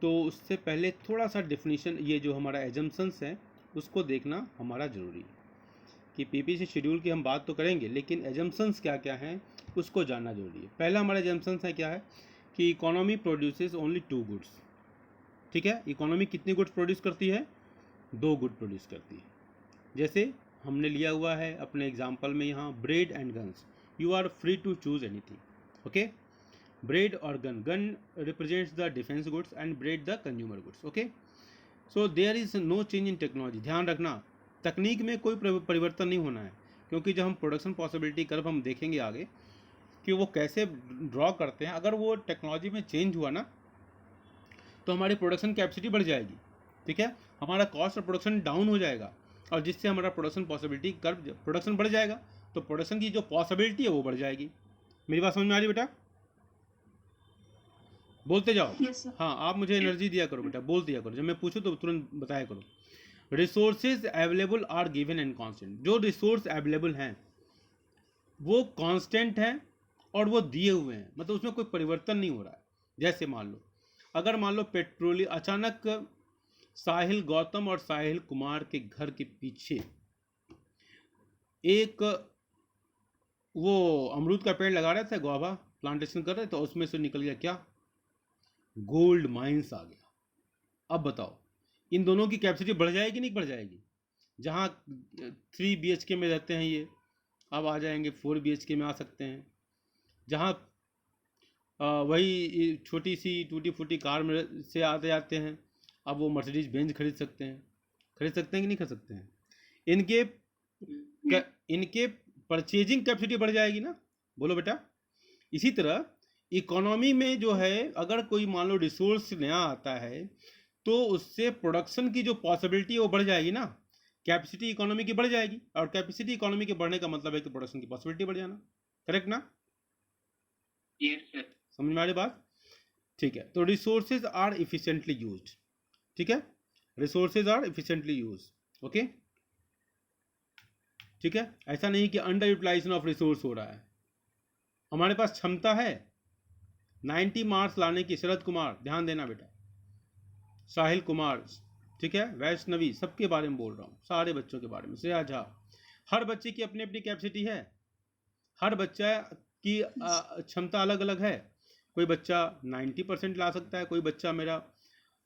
तो उससे पहले थोड़ा सा डेफिनेशन, ये जो हमारा एजम्पशंस है उसको देखना हमारा ज़रूरी है कि पीपीसी शेड्यूल की हम बात तो करेंगे, लेकिन एजम्पशंस क्या क्या हैं उसको जानना जरूरी है। पहला हमारा एजम्पशंस है क्या है कि इकोनॉमी प्रोड्यूसेस ओनली 2 गुड्स। ठीक है, इकोनॉमी कितनी गुड्स प्रोड्यूस करती है? 2 गुड प्रोड्यूस करती है। जैसे हमने लिया हुआ है अपने एग्जाम्पल में यहाँ bread and guns, you are free to choose anything. Okay, bread और gun, gun represents the defence goods and bread the consumer goods. Okay, so there is no change in technology. ध्यान रखना, तकनीक में कोई परिवर्तन नहीं होना है, क्योंकि जब हम प्रोडक्शन पॉसिबिलिटी कर्व हम देखेंगे आगे कि वो कैसे ड्रॉ करते हैं, अगर वो टेक्नोलॉजी में चेंज हुआ ना तो हमारी प्रोडक्शन कैपेसिटी बढ़ जाएगी। ठीक है, हमारा कॉस्ट ऑफ प्रोडक्शन डाउन हो जाएगा, और जिससे हमारा प्रोडक्शन पॉसिबिलिटी कर्व, प्रोडक्शन बढ़ जाएगा तो प्रोडक्शन की जो पॉसिबिलिटी है वो बढ़ जाएगी। मेरी बात समझ में आ रही बेटा? बोलते जाओ। Yes, sir. हाँ, आप मुझे एनर्जी दिया करो बेटा, बोल दिया करो, जब मैं पूछूं तो तुरंत बताया करो। Resources available are given and constant. जो रिसोर्स अवेलेबल हैं वो कांस्टेंट हैं और वो दिए हुए हैं, मतलब उसमें कोई परिवर्तन नहीं हो रहा है। जैसे मान लो, अगर मान लो पेट्रोलियम, अचानक साहिल गौतम और साहिल कुमार के घर के पीछे एक वो अमरूद का पेड़ लगा रहे थे, गुआवा प्लांटेशन कर रहे थे, तो उसमें से निकल गया क्या? गोल्ड माइंस आ गया। अब बताओ, इन दोनों की कैपेसिटी बढ़ जाएगी नहीं बढ़ जाएगी? जहाँ 3 BHK में रहते हैं ये, अब आ जाएंगे 4 BHK में आ सकते हैं। जहाँ वही छोटी सी टूटी फूटी कार में से आते जाते हैं, अब वो मर्सिडीज बेंज खरीद सकते हैं। खरीद सकते हैं कि नहीं खरीद सकते हैं? इनके इनके परचेजिंग कैपेसिटी बढ़ जाएगी ना, बोलो बेटा। इसी तरह इकोनॉमी में जो है, अगर कोई मान लो रिसोर्स नया आता है तो उससे प्रोडक्शन की जो पॉसिबिलिटी है वो बढ़ जाएगी ना, कैपेसिटी इकोनॉमी की बढ़ जाएगी, और कैपेसिटी इकोनॉमी के बढ़ने का मतलब है कि प्रोडक्शन की पॉसिबिलिटी बढ़ जाना। करेक्ट ना? Yes, sir. समझ में आ रही बात? ठीक है, तो रिसोर्सेज आर इफिशिएंटली यूज्ड। ठीक है, resources are efficiently use. Okay, ठीक है, ऐसा नहीं कि अंडर यूटिलाइजेशन ऑफ रिसोर्स हो रहा है। हमारे पास क्षमता है 90 मार्क्स लाने की। शरद कुमार, ध्यान देना बेटा, साहिल कुमार, ठीक है, वैष्णवी, सबके बारे में बोल रहा हूँ, सारे बच्चों के बारे में, श्रेया झा, हर बच्चे की अपनी अपनी कैपेसिटी है। हर बच्चा की क्षमता अलग अलग है। कोई बच्चा 90% ला सकता है, कोई बच्चा मेरा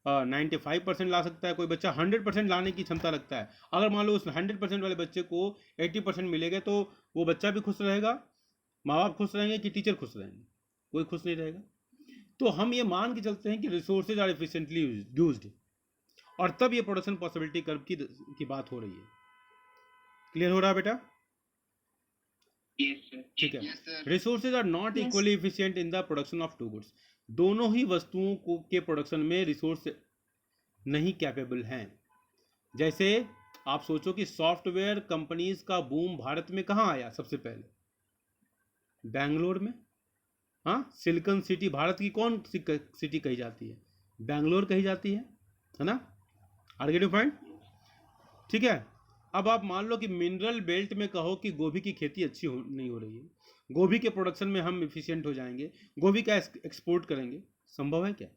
95% ला सकता है, कोई बच्चा 100% लाने की क्षमता रखता है। अगर मान लो उस 100% वाले बच्चे को 80% मिलेगा तो वो बच्चा भी खुश रहेगा, माँ बाप खुश रहेंगे कि टीचर खुश रहेंगे? कोई खुश नहीं रहेगा। तो हम ये मान के चलते हैं कि रिसोर्सेज आर एफिशिएंटली यूज्ड, और तब ये प्रोडक्शन पॉसिबिलिटी कर्व की बात हो रही है। क्लियर हो रहा है बेटा? Yes, sir. ठीक है, Yes, sir. Resources are not Yes. Equally efficient in the production of 2 goods. दोनों ही वस्तुओं को के प्रोडक्शन में रिसोर्स नहीं कैपेबल हैं। जैसे आप सोचो कि सॉफ्टवेयर कंपनीज का बूम भारत में कहाँ आया सबसे पहले? बैंगलोर में। हाँ, सिलिकॉन सिटी भारत की कौन सी सिटी कही जाती है? बैंगलोर कही जाती है ना? Are get point? ठीक है, अब आप मान लो कि मिनरल बेल्ट में कहो कि गोभी की खेती अच्छी नहीं हो रही है, गोभी के प्रोडक्शन में हम इफिशिएंट हो जाएंगे, गोभी का एक्सपोर्ट करेंगे, संभव है क्या?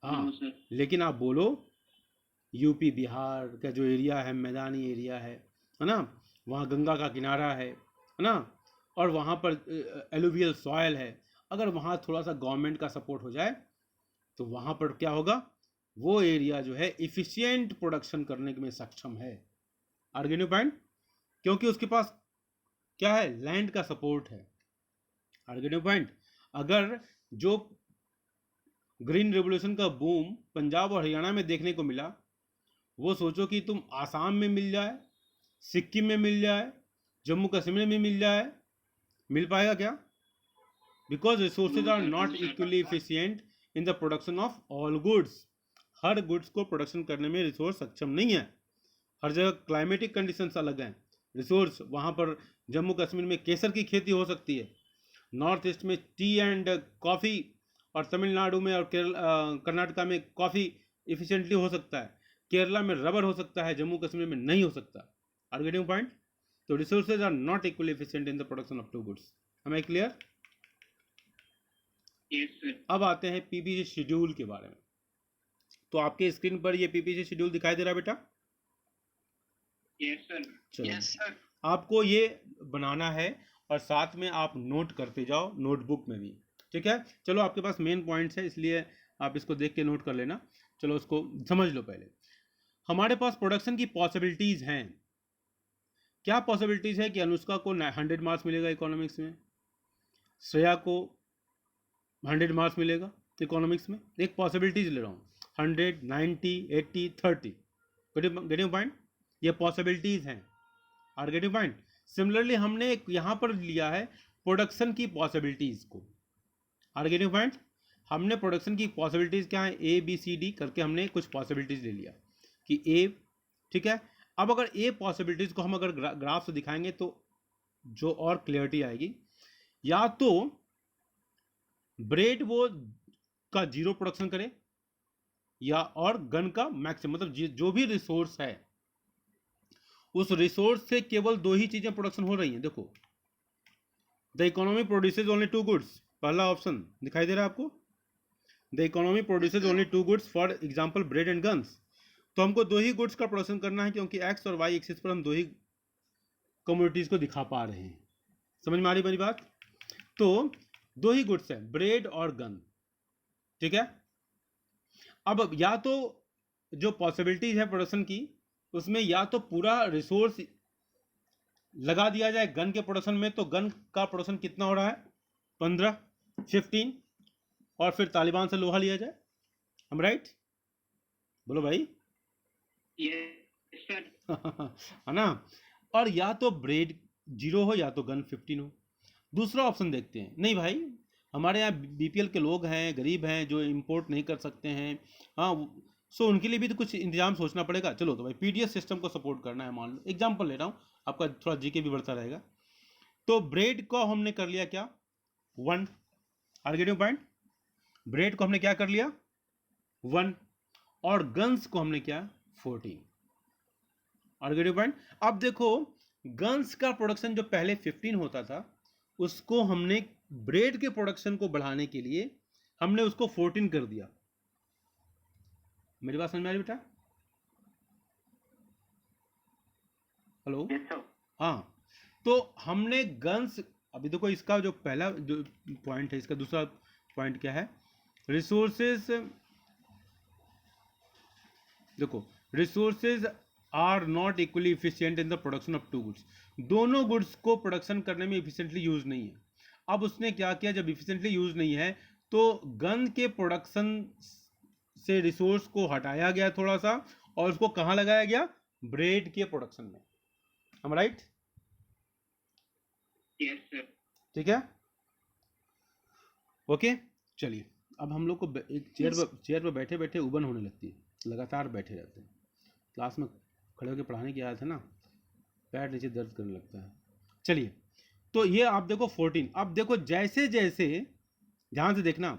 हाँ, No, sir. लेकिन आप बोलो यूपी बिहार का जो एरिया है, मैदानी एरिया है ना, वहाँ गंगा का किनारा है ना, और वहाँ पर एलुवियल सॉयल है, अगर वहाँ थोड़ा सा गवर्नमेंट का सपोर्ट हो जाए तो वहाँ पर क्या होगा? वो एरिया जो है इफिशिएंट प्रोडक्शन करने में सक्षम है। आर्गेन्यू पॉइंट, क्योंकि उसके पास क्या है? लैंड का सपोर्ट है। आर्गेन्यू पॉइंट, अगर जो ग्रीन रेवोल्यूशन का बूम पंजाब और हरियाणा में देखने को मिला, वो सोचो कि तुम आसाम में मिल जाए, सिक्किम में मिल जाए, जम्मू कश्मीर में मिल जाए, मिल पाएगा क्या? Because resources are not equally efficient in the production of all goods. हर गुड्स को प्रोडक्शन करने में रिसोर्स सक्षम नहीं है। हर जगह क्लाइमेटिक कंडीशंस अलग हैं। रिसोर्स वहाँ पर जम्मू कश्मीर में केसर की खेती हो सकती है, नॉर्थ ईस्ट में टी एंड कॉफ़ी, और तमिलनाडु में और कर्नाटका में कॉफ़ी इफिशिएंटली हो सकता है, केरला में रबर हो सकता है, जम्मू कश्मीर में नहीं हो सकता। Are getting point? तो resources are not equally efficient in the production of 2 goods. Am I clear? Yes sir. अब आते हैं पीपीसी शेड्यूल के बारे में। तो आपके स्क्रीन पर ये पीपीसी शेड्यूल दिखाई दे रहा है बेटा? Yes sir. चलो, यस सर। आपको ये बनाना है और साथ में आप नोट करते जाओ नोटबुक में भी, ठीक है? चलो, आपके पास मेन पॉइंट्स है इसलिए आप इसको देख के नोट कर लेना। चलो, उसको समझ लो पहले। हमारे पास प्रोडक्शन की पॉसिबिलिटीज हैं। क्या पॉसिबिलिटीज है कि अनुष्का को 100 मार्क्स मिलेगा इकोनॉमिक्स में, श्रेया को 100 मार्क्स मिलेगा इकोनॉमिक्स में। एक पॉसिबिलिटीज ले रहा हूँ, 100, 90, 80, 30। Getting point? ये पॉसिबिलिटीज हैं। Are getting point? सिमिलरली हमने एक यहाँ पर लिया है प्रोडक्शन की पॉसिबिलिटीज को। Are getting point? हमने प्रोडक्शन की पॉसिबिलिटीज क्या है, ए बी सी डी करके हमने कुछ पॉसिबिलिटीज ले लिया कि ए, ठीक है? अब अगर ए पॉसिबिलिटीज को हम अगर ग्राफ से दिखाएंगे तो जो और क्लियरिटी आएगी, या तो ब्रेड वो का 0 प्रोडक्शन करे, या और गन का मैक्सिमम, मतलब जो भी रिसोर्स है उस रिसोर्स से केवल 2 ही चीजें प्रोडक्शन हो रही हैं। देखो, the economy produces only 2 goods, पहला ऑप्शन दिखाई दे रहा है आपको? The economy produces only 2 goods, for example bread and guns. तो हमको 2 ही गुड्स का प्रोडक्शन करना है क्योंकि एक्स और वाई एक्सिस पर हम 2 ही कमोडिटीज को दिखा पा रहे हैं। समझ में आ रही मेरी बात? तो 2 ही गुड्स है, ब्रेड और गन, ठीक है? अब या तो जो पॉसिबिलिटीज है प्रोडक्शन की, उसमें या तो पूरा रिसोर्स लगा दिया जाए गन के प्रोडक्शन में, तो गन का प्रोडक्शन कितना हो रहा है, 15, 15, और फिर तालिबान से लोहा लिया जाए। हम राइट? बोलो भाई। Yes sir. है ना? और या तो ब्रेड 0 हो या तो गन 15 हो। दूसरा ऑप्शन देखते हैं, नहीं भाई हमारे यहाँ बीपीएल के लोग हैं, गरीब हैं, जो इंपोर्ट नहीं कर सकते हैं, हाँ, सो उनके लिए भी तो कुछ इंतजाम सोचना पड़ेगा। चलो, तो भाई पीडीएस सिस्टम को सपोर्ट करना है, मान लो एग्जांपल ले रहा हूँ, आपका थोड़ा जीके भी बढ़ता रहेगा। तो ब्रेड को हमने कर लिया क्या, 1। आर्गेटिव पॉइंट? ब्रेड को हमने क्या कर लिया, 1, और गन्स को हमने क्या, 14। आर्गेटिव पॉइंट? अब देखो, गन्स का प्रोडक्शन जो पहले 15 होता था, उसको हमने ब्रेड के प्रोडक्शन को बढ़ाने के लिए हमने उसको 14 कर दिया। मेरी बात समझ में आ रही बेटा? हेलो? Yes sir. हाँ, तो हमने गन्स, अभी देखो इसका जो पहला जो पॉइंट है, इसका दूसरा पॉइंट क्या है, रिसोर्सेज। देखो, resources are not equally efficient in the production of 2 goods. दोनों गुड्स को प्रोडक्शन करने में इफिशियंटली यूज नहीं है। अब उसने क्या किया, जब इफिशियंटली यूज नहीं है तो गन के प्रोडक्शन से रिसोर्स को हटाया गया थोड़ा सा, और उसको कहाँ लगाया गया, ब्रेड के प्रोडक्शन में। हम राइट? Yes sir. ठीक है, ओके। चलिए, अब हम लोग को एक चेयर पर बैठे बैठे उबन होने लगती है, लगातार बैठे रहते हैं। क्लास में खड़े होकर पढ़ाने की आदत है ना, पैर नीचे दर्द करने लगता है। चलिए, तो ये आप देखो 14। अब देखो, जैसे जैसे, ध्यान से देखना,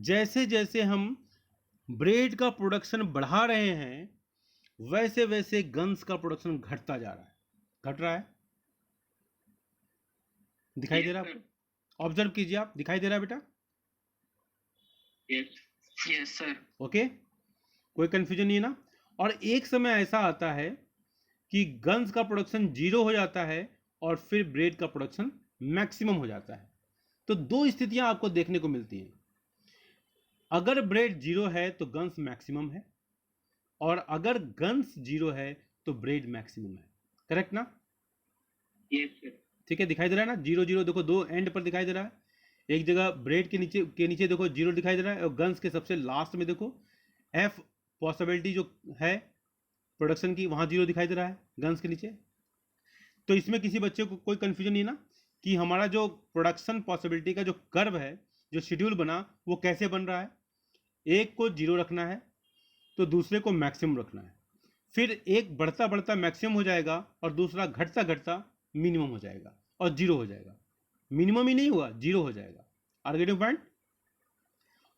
जैसे जैसे हम ब्रेड का प्रोडक्शन बढ़ा रहे हैं, वैसे वैसे गन्स का प्रोडक्शन घटता जा रहा है। घट रहा है, दिखाई दे रहा है आपको? ऑब्जर्व कीजिए आप, दिखाई दे रहा है बेटा? Yes yes sir. ओके, कोई कंफ्यूजन नहीं है ना? और एक समय ऐसा आता है कि गन्स का प्रोडक्शन 0 हो जाता है और फिर ब्रेड का प्रोडक्शन मैक्सिमम हो जाता है। तो 2 स्थितियां आपको देखने को मिलती हैं। अगर ब्रेड 0 है तो गन्स मैक्सिमम है, और अगर गन्स 0 है तो ब्रेड मैक्सिमम है। करेक्ट ना? Yes sir. ठीक है, दिखाई दे रहा है ना? 0 0 देखो, 2 एंड पर दिखाई दे रहा है। एक जगह ब्रेड के नीचे देखो 0 दिखाई दे रहा है, और गन्स के सबसे लास्ट में देखो एफ पॉसिबिलिटी जो है प्रोडक्शन की, वहां 0 दिखाई दे रहा है गन्स के नीचे। तो इसमें किसी बच्चे को कोई कंफ्यूजन नहीं ना कि हमारा जो प्रोडक्शन पॉसिबिलिटी का जो कर्व है, जो शेड्यूल बना, वो कैसे बन रहा है। एक को 0 रखना है तो दूसरे को मैक्सिमम रखना है, फिर एक बढ़ता बढ़ता मैक्सिमम हो जाएगा और दूसरा घटता घटता मिनिमम हो जाएगा और 0 हो जाएगा। मिनिमम ही नहीं हुआ, 0 हो जाएगा। आर्गेटिव पॉइंट?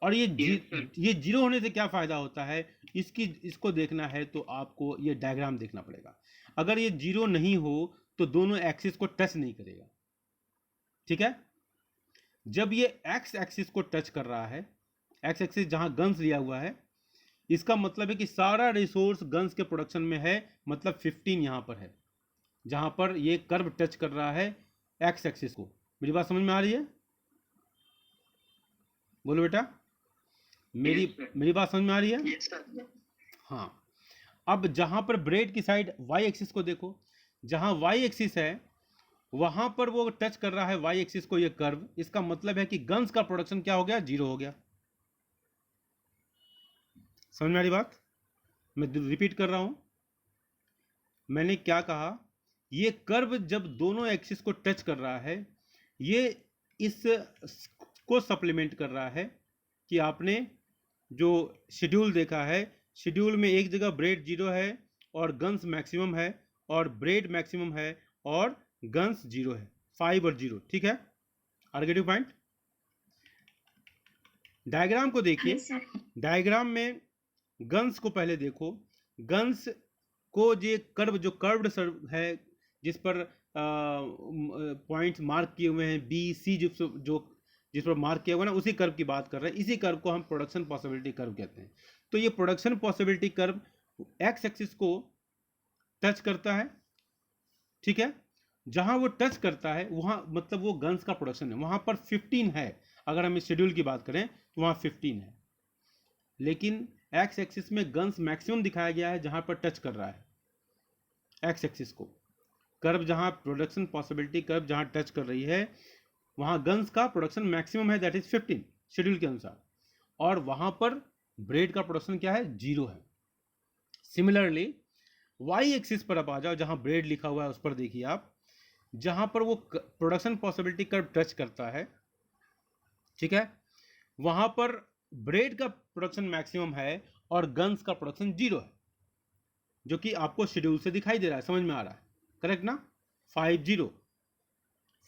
और ये 0 होने से क्या फायदा होता है, इसको देखना है तो आपको ये डायग्राम देखना पड़ेगा। अगर ये 0 नहीं हो तो दोनों एक्सिस को टच नहीं करेगा, ठीक है? जब ये एक्स एक्सिस को टच कर रहा है, एक्स एक्सिस जहां गन्स लिया हुआ है, इसका मतलब है कि सारा रिसोर्स गन्स के प्रोडक्शन में है, मतलब 15 यहां पर है, जहां पर ये कर्व टच कर रहा है एक्स एक्सिस को। मेरी बात समझ में आ रही है? बोलो बेटा, मेरी Yes, sir. मेरी बात समझ में आ रही है? Yes, sir. हाँ। अब जहां पर ब्रेड की साइड वाई एक्सिस को देखो, जहां वाई एक्सिस है वहां पर वो टच कर रहा है वाई एक्सिस को ये कर्व, इसका मतलब है कि गन्स का प्रोडक्शन क्या हो गया? 0 हो गया। समझ में आ रही बात? मैं रिपीट कर रहा हूं, मैंने क्या कहा, ये कर्व जब दोनों एक्सिस को टच कर रहा है, ये इस को सप्लीमेंट कर रहा है कि आपने जो शेड्यूल देखा है, शेड्यूल में एक जगह ब्रेड 0 है और गन्स मैक्सिमम है, और ब्रेड मैक्सिमम है और गन्स 0 है, 5 और 0, ठीक है? Are get you point? Diagram को देखिए। Yes, sir. डायग्राम में गन्स को पहले देखो, गन्स को ये कर्व, जो कर्व्ड है, जिस पर पॉइंट्स मार्क किए हुए हैं बी सी, जिस पर मार्क किया हुआ है ना, उसी कर्व की बात कर रहे हैं। इसी कर्व को हम प्रोडक्शन पॉसिबिलिटी कर्व कहते हैं। तो ये production possibility curve x axis को टच करता है, ठीक है? जहां वो टच करता है वहां मतलब वो गन्स का प्रोडक्शन है, वहां पर 15 है। अगर हम इस शेड्यूल की बात करें तो वहां 15 है, लेकिन एक्स एक्सिस में गन्स मैक्सिमम दिखाया गया है जहां पर टच कर रहा है एक्स एक्सिस को। कर्व जहां प्रोडक्शन पॉसिबिलिटी कर्व जहां टच कर रही है वहां गन्स का प्रोडक्शन मैक्सिमम है, दैट इज 15 शेड्यूल के अनुसार, और वहां पर ब्रेड का प्रोडक्शन क्या है? 0 है। सिमिलरली वाई एक्सिस पर आप आ जाओ, जहां ब्रेड लिखा हुआ है उस पर देखिए आप, जहां पर वो प्रोडक्शन पॉसिबिलिटी कर्व टच करता है, ठीक है, वहां पर ब्रेड का प्रोडक्शन मैक्सिमम है और गन्स का प्रोडक्शन 0 है, जो कि आपको शेड्यूल से दिखाई दे रहा है। समझ में आ रहा है? करेक्ट ना? 50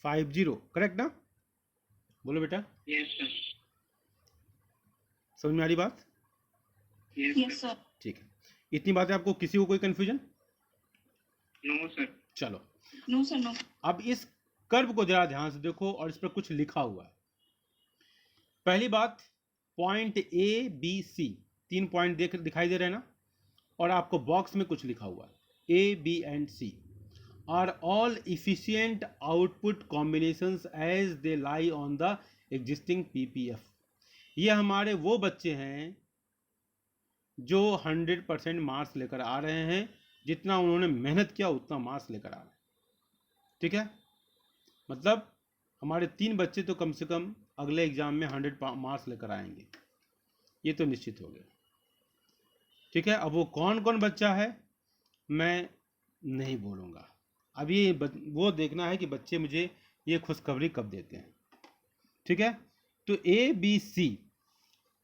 50, करेक्ट ना? बोलो बेटा, Yes, sir. समझ में आ रही बात? Yes, Yes, sir. sir. ठीक है, इतनी बातें आपको किसी को कोई कंफ्यूजन? No, sir. चलो, No, sir, no. अब इस कर्व को जरा ध्यान से देखो और इस पर कुछ लिखा हुआ है। पहली बात, point A B C, 3 point दिखाई दे रहे हैं ना, और आपको बॉक्स में कुछ लिखा हुआ है, A B and C are all efficient output combinations as they lie on the existing PPF. ये हमारे वो बच्चे हैं जो 100% मार्क्स लेकर आ रहे हैं, जितना उन्होंने मेहनत किया उतना मार्क्स लेकर आ रहे हैं, ठीक है? मतलब हमारे 3 बच्चे तो कम से कम अगले एग्जाम में 100 मार्क्स लेकर आएंगे, ये तो निश्चित हो गया, ठीक है? अब वो कौन कौन बच्चा है मैं नहीं बोलूँगा, अब ये वो देखना है कि बच्चे मुझे ये खुशखबरी कब देते हैं, ठीक है? तो A B C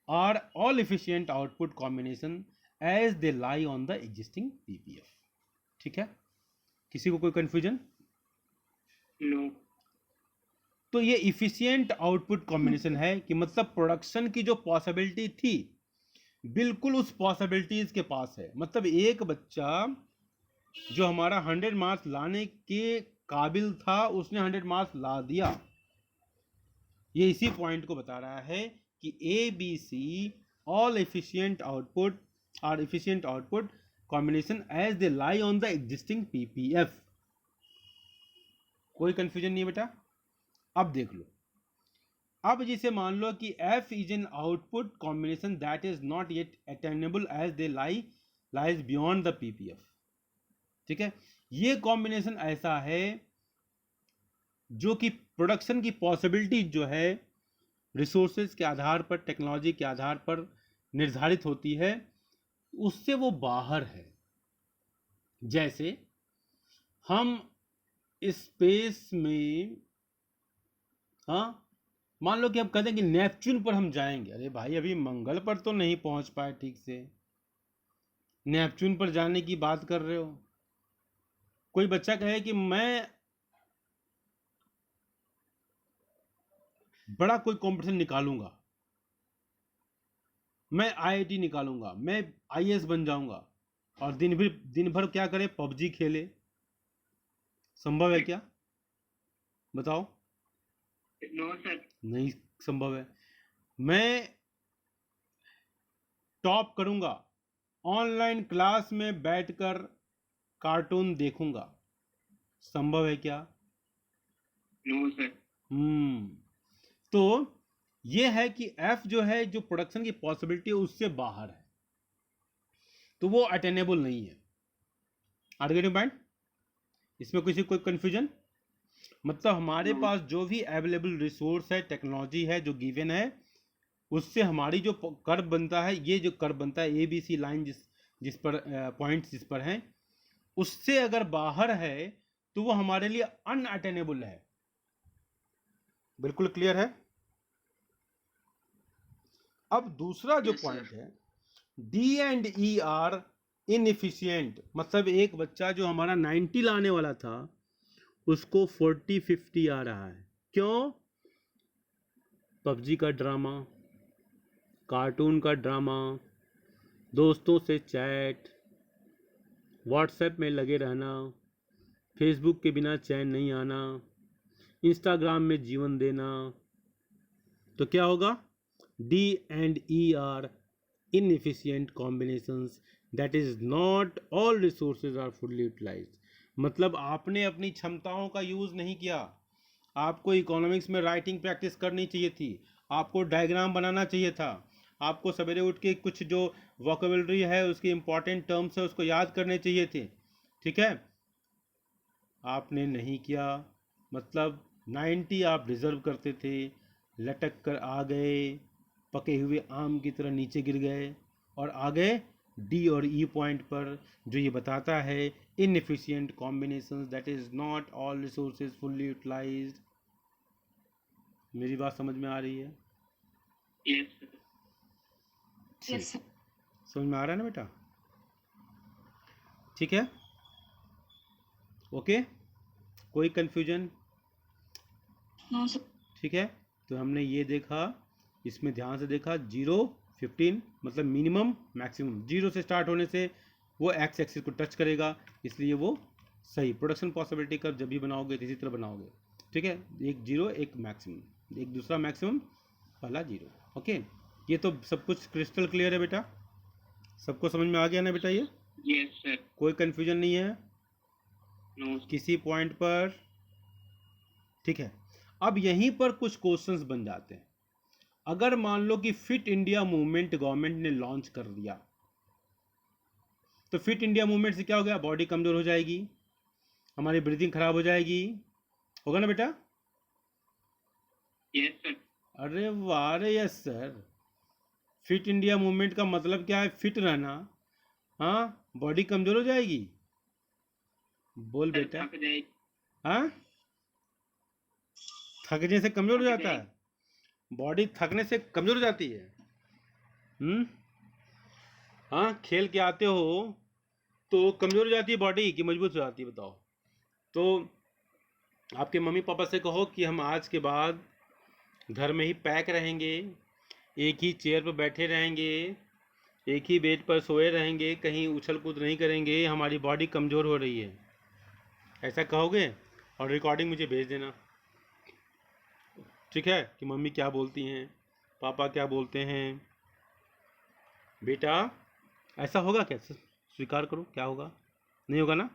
are all efficient output combination as they lie on the existing PPF, ठीक है? किसी को कोई कंफ्यूजन? No. तो ये इफिशिएंट आउटपुट कॉम्बिनेशन है कि मतलब प्रोडक्शन की जो पॉसिबिलिटी थी बिल्कुल उस पॉसिबिलिटीज के पास है। मतलब एक बच्चा जो हमारा 100 मार्क्स लाने के काबिल था उसने 100 मार्क्स ला दिया। ये इसी पॉइंट को बता रहा है कि A B C all efficient output are efficient output combination as they lie on the existing PPF. कोई कंफ्यूजन नहीं है बेटा? अब देख लो, अब जिसे मान लो कि F is an output combination that is not yet attainable as they lies beyond the PPF, ठीक है? ये कॉम्बिनेशन ऐसा है जो कि प्रोडक्शन की पॉसिबिलिटी जो है रिसोर्सेज के आधार पर, टेक्नोलॉजी के आधार पर निर्धारित होती है, उससे वो बाहर है। जैसे हम स्पेस में, हाँ, मान लो कि हम कहते हैं कि नेपच्यून पर हम जाएंगे। अरे भाई, अभी मंगल पर तो नहीं पहुंच पाए ठीक से, नेपच्यून पर जाने की बात कर रहे हो। कोई बच्चा कहे कि मैं बड़ा कोई कंपटीशन निकालूंगा, मैं आईआईटी निकालूंगा, मैं आईएएस बन जाऊंगा, और दिन भर क्या करे? पबजी खेले। संभव है क्या? बताओ। No sir. नहीं संभव है। मैं टॉप करूंगा, ऑनलाइन क्लास में बैठकर कार्टून देखूंगा, संभव है क्या? No sir. तो ये है कि एफ जो है, जो प्रोडक्शन की पॉसिबिलिटी है उससे बाहर है, तो वो अटेनेबल नहीं है। Are getting point? इसमें किसी कोई कंफ्यूजन? मतलब हमारे No. पास जो भी अवेलेबल रिसोर्स है, टेक्नोलॉजी है जो गिवन है, उससे हमारी जो कर्व बनता है, ये जो कर्व बनता है ए बी सी लाइन, जिस पर पॉइंट्स जिस पर हैं, उससे अगर बाहर है तो वो हमारे लिए अनअटेनेबल है। बिल्कुल क्लियर है? अब दूसरा जो Yes, पॉइंट sir. है, D and E are inefficient, मतलब एक बच्चा जो हमारा 90 लाने वाला था उसको 40-50 आ रहा है। क्यों? पबजी का ड्रामा, कार्टून का ड्रामा, दोस्तों से चैट, व्हाट्सएप में लगे रहना, फेसबुक के बिना चैन नहीं आना, इंस्टाग्राम में जीवन देना। तो क्या होगा? D and E are inefficient combinations, that is not all resources are fully utilised. मतलब आपने अपनी क्षमताओं का यूज़ नहीं किया। आपको इकोनॉमिक्स में राइटिंग प्रैक्टिस करनी चाहिए थी, आपको डायग्राम बनाना चाहिए था, आपको सवेरे उठ के कुछ जो वोकेबलरी है, उसके इंपॉर्टेंट टर्म्स है, उसको याद करने चाहिए थे। ठीक है, आपने नहीं किया। मतलब 90 आप डिज़र्व करते थे, लटक कर आ गए, पके हुए आम की तरह नीचे गिर गए और आ गए डी और ई पॉइंट पर, जो ये बताता है inefficient combinations, that is not all resources fully utilised. मेरी बात समझ में आ रही है? Yes, sir. ठीक, समझ में आ रहा है ना बेटा? ठीक है, ओके, कोई कंफ्यूजन? No, sir. ठीक है, तो हमने ये देखा, इसमें ध्यान से देखा, 0 15 मतलब मिनिमम मैक्सिमम, 0 से स्टार्ट होने से वो एक्स एक्सिस को टच करेगा, इसलिए वो सही प्रोडक्शन पॉसिबिलिटी कर्व जब भी बनाओगे इसी तरह बनाओगे। ठीक है, एक 0 एक मैक्सिमम, एक दूसरा मैक्सिमम, पहला 0। ओके, ये तो सब कुछ क्रिस्टल क्लियर है बेटा? सबको समझ में आ गया ना बेटा? ये Yes, sir. कोई कंफ्यूजन नहीं है No. किसी पॉइंट पर? ठीक है, अब यहीं पर कुछ क्वेश्चंस बन जाते हैं। अगर मान लो कि फिट इंडिया मूवमेंट गवर्नमेंट ने लॉन्च कर दिया, तो फिट इंडिया मूवमेंट से क्या हो गया? बॉडी कमजोर हो जाएगी, हमारी ब्रीदिंग खराब हो जाएगी, होगा ना बेटा? Yes, sir. अरे वाह रे, yes sir. Fit India movement का मतलब क्या है? फिट रहना। हाँ, बॉडी कमजोर हो जाएगी, बोल Sir, बेटा। थक जाएगी। हाँ, थकने से कमजोर हो थक जाता है, बॉडी थकने से कमजोर हो जाती है। हाँ, खेल के आते हो तो कमजोर हो जाती है बॉडी कि मजबूत हो जाती है, बताओ? तो आपके मम्मी पापा से कहो कि हम आज के बाद घर में ही पैक रहेंगे, एक ही चेयर पर बैठे रहेंगे, एक ही बेड पर सोए रहेंगे, कहीं उछल कूद नहीं करेंगे, हमारी बॉडी कमज़ोर हो रही है, ऐसा कहोगे? और रिकॉर्डिंग मुझे भेज देना, ठीक है, कि मम्मी क्या बोलती हैं, पापा क्या बोलते हैं। बेटा ऐसा होगा क्या? स्वीकार करो, क्या होगा? नहीं होगा ना?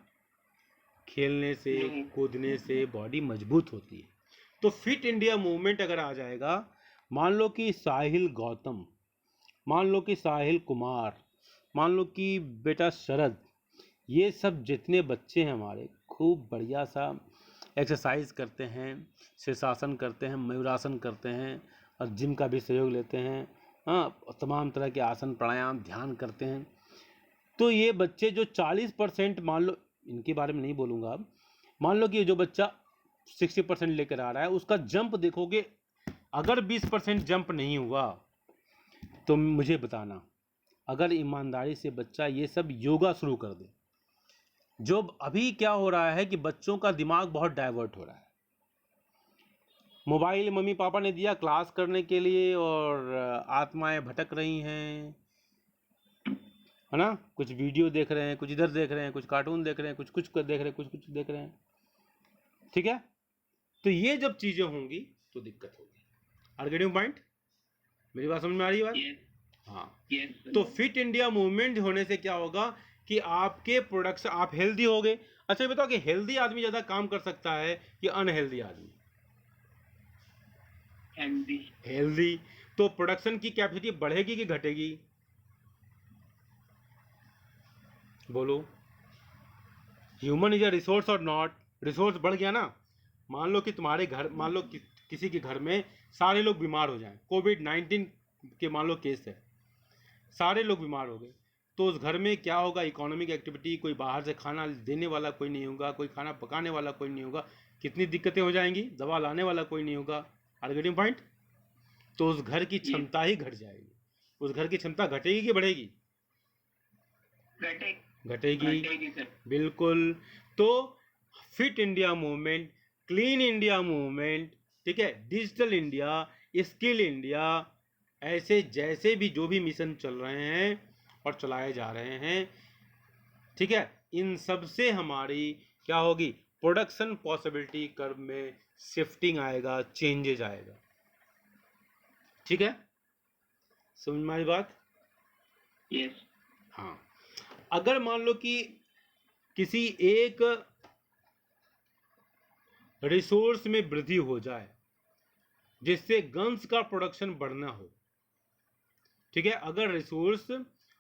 खेलने से, No. कूदने से बॉडी मजबूत होती है। तो फिट इंडिया मूवमेंट अगर आ जाएगा, मान लो कि साहिल गौतम, मान लो कि साहिल कुमार, मान लो कि बेटा शरद, ये सब जितने बच्चे हैं हमारे, खूब बढ़िया सा एक्सरसाइज करते हैं, शीर्षासन करते हैं, मयूरासन करते हैं, और जिम का भी सहयोग लेते हैं, हाँ, तमाम तरह के आसन प्राणायाम ध्यान करते हैं। तो ये बच्चे जो 40%, मान लो, इनके बारे में नहीं बोलूँगा अब, मान लो कि जो बच्चा 60% लेकर आ रहा है, उसका जंप देखोगे, अगर 20% जंप नहीं हुआ तो मुझे बताना। अगर ईमानदारी से बच्चा ये सब योगा शुरू कर दे, जो अभी क्या हो रहा है कि बच्चों का दिमाग बहुत डाइवर्ट हो रहा है, मोबाइल मम्मी पापा ने दिया क्लास करने के लिए और आत्माएं भटक रही हैं, है ना? कुछ वीडियो देख रहे हैं, कुछ इधर देख रहे हैं, कुछ कार्टून देख रहे हैं, कुछ कुछ देख रहे हैं, कुछ कुछ देख रहे हैं। ठीक है, तो ये जब चीज़ें होंगी तो दिक्कत होगी। Are getting point? मेरी बात समझ में आ रही है बात? Yes. हाँ। Yes. Sir. तो फिट इंडिया मूवमेंट होने से क्या होगा कि आपके प्रोडक्ट्स, आप हेल्दी हो गए। अच्छा ये बताओ कि हेल्दी आदमी ज़्यादा काम कर सकता है कि अनहेल्दी आदमी? Healthy. हेल्दी। तो प्रोडक्शन की कैपेसिटी बढ़ेगी कि घटेगी? बोलो। ह्यूमन इज अ रिसोर्स और नॉट? रिसोर्स बढ़ गया ना। मान लो कि तुम्हारे घर, मान लो कि किसी के घर में सारे लोग बीमार हो जाएं, कोविड-19 के मान लो केस है, सारे लोग बीमार हो गए, तो उस घर में क्या होगा? इकोनॉमिक एक्टिविटी, कोई बाहर से खाना देने वाला कोई नहीं होगा, कोई खाना पकाने वाला कोई नहीं होगा, कितनी दिक्कतें हो जाएंगी, दवा लाने वाला कोई नहीं होगा। Are getting point? तो उस घर की क्षमता ही घट जाएगी। उस घर की क्षमता घटेगी कि बढ़ेगी? घटेगी। सर. बिल्कुल। तो fit India movement, clean India movement, ठीक है, डिजिटल इंडिया, स्किल इंडिया, ऐसे जैसे भी जो भी मिशन चल रहे हैं और चलाए जा रहे हैं, ठीक है, इन सब से हमारी क्या होगी? प्रोडक्शन पॉसिबिलिटी कर्व में शिफ्टिंग आएगा, चेंजेज आएगा। ठीक है, समझ में आई बात? Yes. हाँ। अगर मान लो कि किसी एक रिसोर्स में वृद्धि हो जाए जिससे गन्स का प्रोडक्शन बढ़ना हो, ठीक है, अगर रिसोर्स,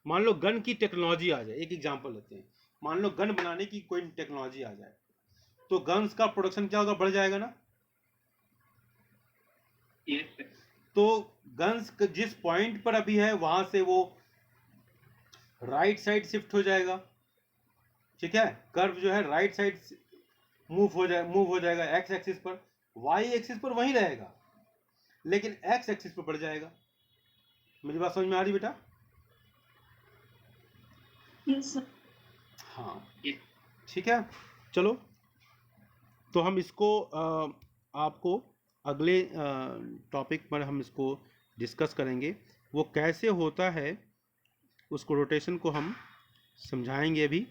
मान लो गन की टेक्नोलॉजी आ जाए, एक एग्जांपल लेते हैं, मान लो गन बनाने की कोई टेक्नोलॉजी आ जाए, तो गन्स का प्रोडक्शन क्या होगा? बढ़ जाएगा ना। Yes. Sir. तो गन्स जिस पॉइंट पर अभी है वहां से वो राइट साइड शिफ्ट हो जाएगा, ठीक है, कर्व जो है राइट साइड मूव हो जाएगा एक्स एक्सिस पर, वाई एक्सिस पर वहीं रहेगा, लेकिन एक्स एक्सिस पर बढ़ जाएगा। मेरी बात समझ में आ रही बेटा? Yes. Sir. हाँ, Yes. ठीक है, चलो, तो हम इसको आपको अगले टॉपिक पर हम इसको डिस्कस करेंगे। वो कैसे होता है उसको, रोटेशन को हम समझाएंगे अभी।